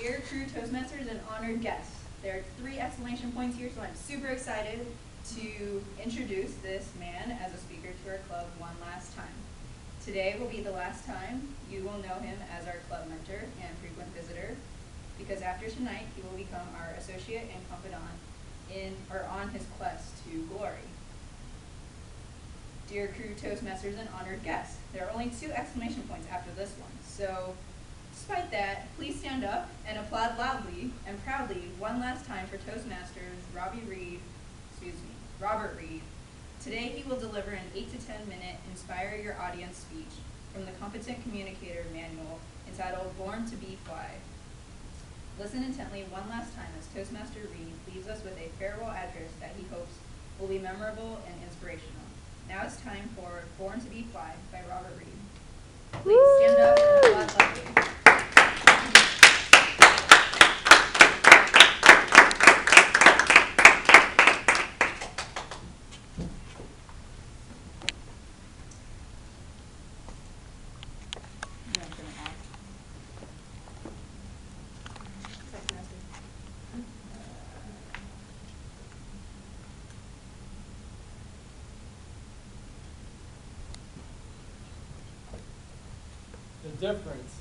Dear crew, Toastmasters, and honored guests. There are 3 exclamation points here, so I'm super excited to introduce this man as a speaker to our club one last time. Today will be the last time you will know him as our club mentor and frequent visitor, because after tonight he will become our associate and confidant on his quest to glory. Dear crew, Toastmasters, and honored guests. There are only 2 exclamation points after this one, so despite that, please stand up and applaud loudly and proudly one last time for Toastmasters Robert Reid. Today he will deliver an 8 to 10 minute Inspire Your Audience speech from the Competent Communicator manual entitled Born to Be Fly. Listen intently one last time as Toastmaster Reid leaves us with a farewell address that he hopes will be memorable and inspirational. Now it's time for Born to Be Fly by Robert Reid. Please stand up and applaud loudly. The difference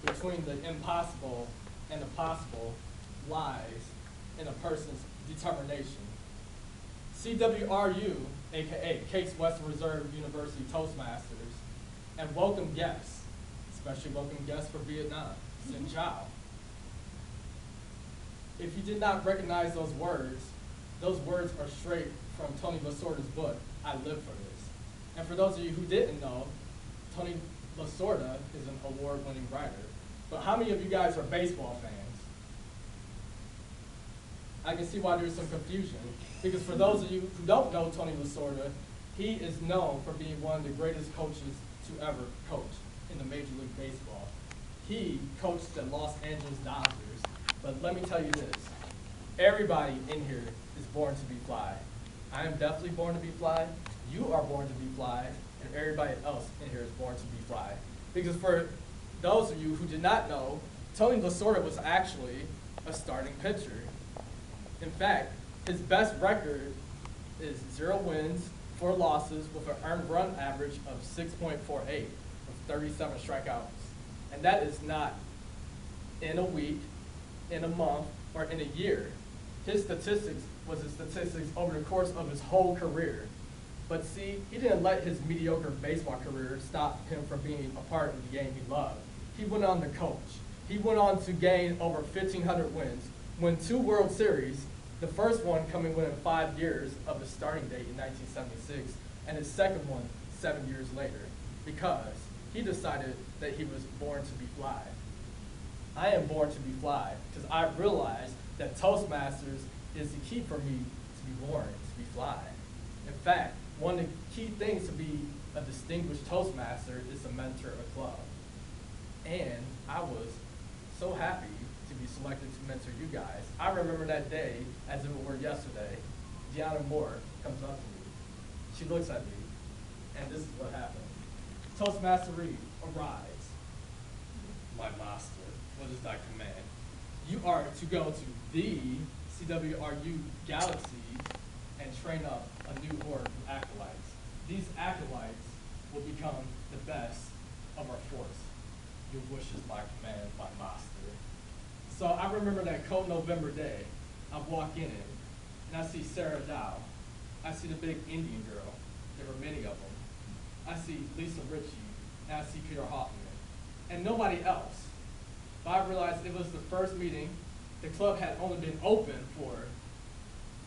between the impossible and the possible lies in a person's determination. CWRU, aka Case Western Reserve University Toastmasters, and welcome guests, especially welcome guests for Vietnam, Xin Chao. If you did not recognize those words are straight from Tony Lasorda's book, I Live for This. And for those of you who didn't know, Tony Lasorda is an award-winning writer. But how many of you guys are baseball fans? I can see why there's some confusion, because for those of you who don't know Tony Lasorda, he is known for being one of the greatest coaches to ever coach in the Major League Baseball. He coached the Los Angeles Dodgers, but let me tell you this, everybody in here is born to be fly. I am definitely born to be fly, you are born to be fly, and everybody else in here is born to be fly. Because for those of you who did not know, Tony Lasorda was actually a starting pitcher. In fact, his best record is 0 wins, 4 losses with an earned run average of 6.48 with 37 strikeouts. And that is not in a week, in a month, or in a year. His statistics was his statistics over the course of his whole career. But see, he didn't let his mediocre baseball career stop him from being a part of the game he loved. He went on to coach. He went on to gain over 1,500 wins, win 2 World Series, the first one coming within 5 years of his starting date in 1976, and his second one 7 years later, because he decided that he was born to be fly. I am born to be fly because I realized that Toastmasters is the key for me to be born to be fly. In fact, one of the key things to be a distinguished Toastmaster is to mentor a club. And I was so happy to be selected to mentor you guys. I remember that day as if it were yesterday. Deanna Moore comes up to me. She looks at me, and this is what happened. Toastmaster Reid, arise. My master, what is thy command? You are to go to the CWRU Galaxy and train up a new horde of acolytes. These acolytes will become the best of our force. Your wish is my command, my master. So I remember that cold November day. I walk in and I see Sarah Dow. I see the big Indian girl. There were many of them. I see Lisa Ritchie, and I see Peter Hoffman, and nobody else. But I realized it was the first meeting. The club had only been open for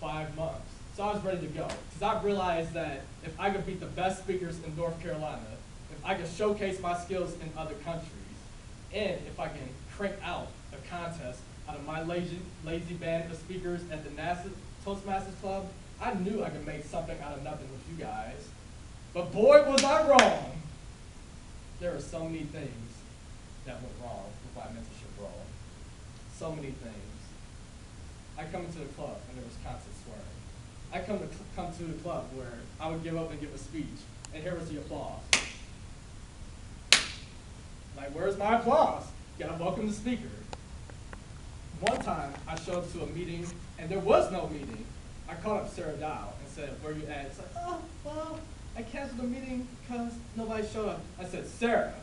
5 months. So I was ready to go, because I realized that if I could beat the best speakers in North Carolina, if I could showcase my skills in other countries, and if I can crank out a contest out of my lazy band of speakers at the NASA Toastmasters Club, I knew I could make something out of nothing with you guys. But boy, was I wrong! There are so many things that went wrong with my mentorship role. So many things. I come into the club and there was constant swearing. I come to the club where I would give up and give a speech, and here was the applause. Like, where's my applause? You gotta welcome the speaker. one time I showed up to a meeting and there was no meeting. I called up Sarah Dow and said, "Where you at?" It's like, "Oh, well, I canceled the meeting because nobody showed up." I said, "Sarah,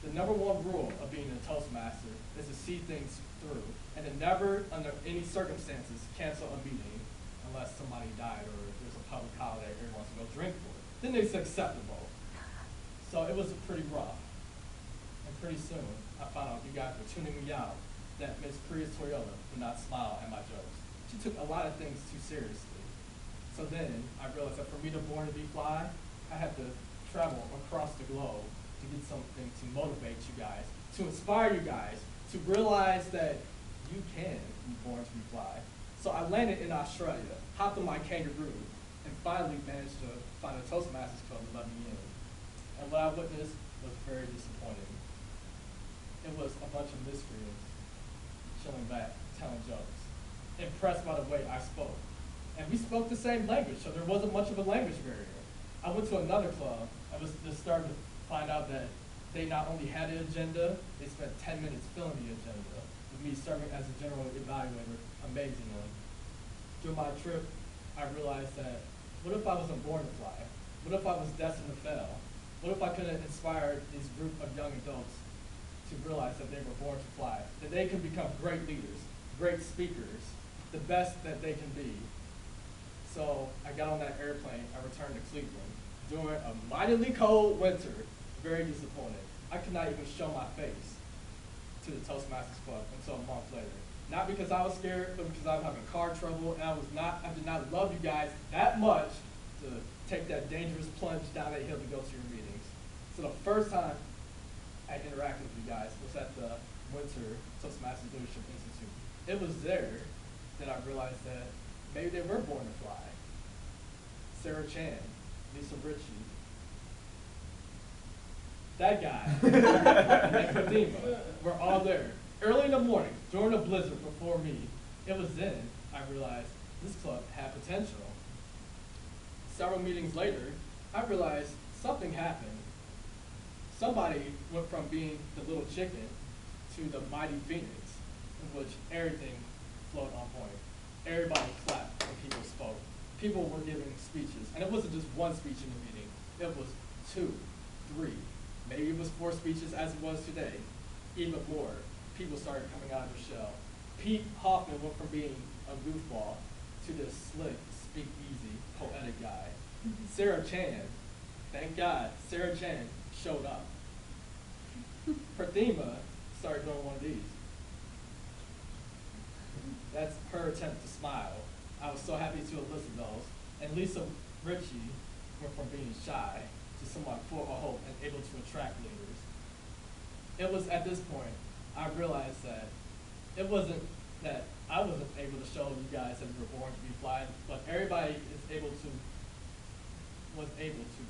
the #1 rule of being a Toastmaster is to see things through and to never, under any circumstances, cancel a meeting unless somebody died or there's a public holiday everyone wants to go drink for. Then it's acceptable." So it was pretty rough. And pretty soon, I found out you guys were tuning me out, that Miss Priya Toyota would not smile at my jokes. She took a lot of things too seriously. So then I realized that for me to Born to Be Fly, I had to travel across the globe to get something to motivate you guys, to inspire you guys, to realize that you can be born to be fly. So I landed in Australia, hopped on my kangaroo, and finally managed to find a Toastmasters Club to let me in. And what I witnessed was very disappointing. It was a bunch of miscreants chilling back, telling jokes, impressed by the way I spoke. And we spoke the same language, so there wasn't much of a language barrier. I went to another club, I was just starting to find out that they not only had an agenda, they spent 10 minutes filling the agenda, with me serving as a general evaluator amazingly. During my trip, I realized that, what if I wasn't born to fly? What if I was destined to fail? What if I could have inspired this group of young adults to realize that they were born to fly, that they can become great leaders, great speakers, the best that they can be? So I got on that airplane, I returned to Cleveland during a mightily cold winter, very disappointed. I could not even show my face to the Toastmasters Club until a month later. Not because I was scared, but because I was having car trouble, and I did not love you guys that much to take that dangerous plunge down that hill to go to your meetings. So the first time I interacted with you guys was at the Winter Toastmasters Leadership Institute. It was there that I realized that maybe they were born to fly. Sarah Chan, Lisa Ritchie, that guy, and Kadima were all there. Early in the morning, during a blizzard before me, it was then I realized this club had potential. Several meetings later, I realized something happened. Somebody went from being the little chicken to the mighty phoenix, in which everything flowed on point. Everybody clapped when people spoke. People were giving speeches, and it wasn't just one speech in the meeting. It was 2, 3, maybe it was 4 speeches as it was today. Even more, people started coming out of their shell. Pete Hoffman went from being a goofball to this slick, speak-easy, poetic guy. Sarah Chan, thank God, Sarah Chan showed up. Prathima started doing one of these. That's her attempt to smile. I was so happy to elicit those. And Lisa Ritchie went from being shy to someone full of hope and able to attract leaders. It was at this point I realized that it wasn't that I wasn't able to show you guys that we were born to be fly, but everybody was able to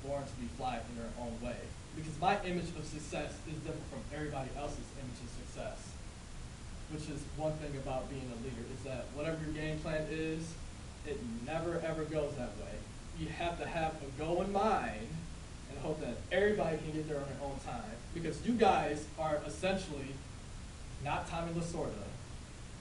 born to be fly in their own way. Because my image of success is different from everybody else's image of success. Which is one thing about being a leader, is that whatever your game plan is, it never ever goes that way. You have to have a goal in mind and hope that everybody can get there on their own time. Because you guys are essentially not Tommy Lasorda,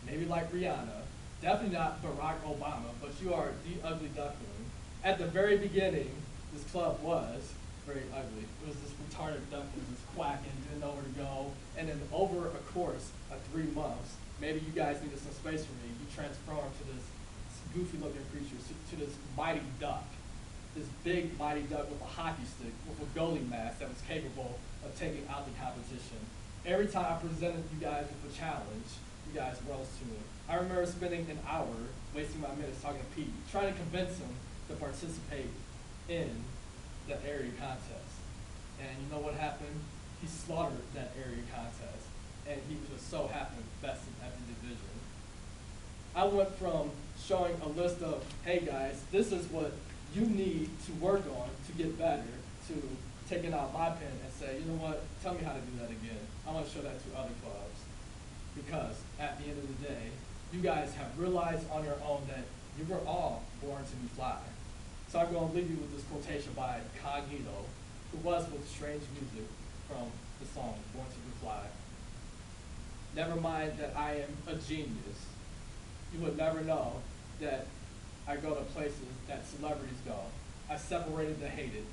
maybe like Rihanna, definitely not Barack Obama, but you are the ugly duckling. At the very beginning, this club was very ugly. It was this retarded duckling, this quacking, didn't know where to go. And then over a course of 3 months, maybe you guys needed some space from me, you transformed to this goofy looking creature, to this mighty duck. This big mighty duck with a hockey stick, with a goalie mask that was capable of taking out the competition. Every time I presented you guys with a challenge, you guys rose to it. I remember spending an hour, wasting my minutes talking to Pete, trying to convince him to participate in the area contest. And you know what happened? He slaughtered that area contest. And he was so happy best in every division. I went from showing a list of, hey guys, this is what you need to work on to get better, to taking out my pen and say, you know what, tell me how to do that again. I want to show that to other clubs. Because at the end of the day, you guys have realized on your own that you were all born to be fly. So I'm going to leave you with this quotation by Cognito, who was with strange music from the song Born to Be Fly. Never mind that I am a genius. You would never know that I go to places that celebrities go. I separated the hated,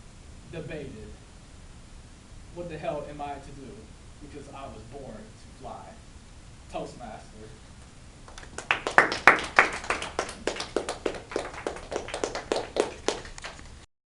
debated. What the hell am I to do? Because I was born to fly. Toastmaster.